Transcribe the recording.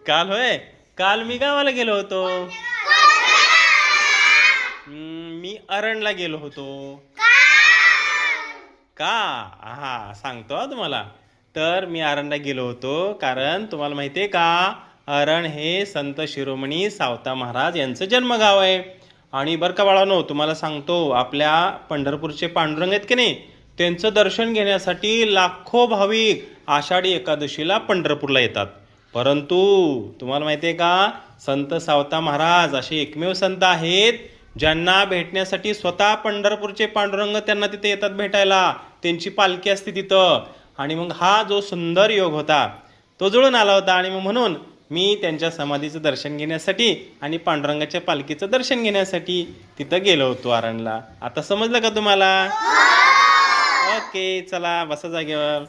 काल होय. काल मी गावाला गेलो होतो. मी अरणला गेलो होतो. का? हा सांगतो हा तुम्हाला. तर मी अरणला गेलो होतो कारण तुम्हाला माहिती आहे का, अरण हे संत शिरोमणी सावता महाराज यांचं जन्मगाव आहे. आणि बरं का बाळांनो, तुम्हाला सांगतो, आपल्या पंढरपूरचे पांडुरंग आहेत की नाही, त्यांचं दर्शन घेण्यासाठी लाखो भाविक आषाढी एकादशीला पंढरपूरला येतात. परंतु तुम्हाला माहिती आहे का, संत सावता महाराज असे एकमेव संत आहेत ज्यांना भेटण्यासाठी स्वतः पंढरपूरचे पांडुरंग त्यांना तिथे येतात भेटायला. त्यांची पालखी असते तिथं. आणि मग हा जो सुंदर योग होता तो जुळून आला होता. आणि मग म्हणून मी त्यांच्या समाधीचं दर्शन घेण्यासाठी आणि पांडुरंगाच्या पालखीचं दर्शन घेण्यासाठी तिथं गेलो होतो आरणला. आता समजलं का तुम्हाला? ओके, चला बसा जागेवर.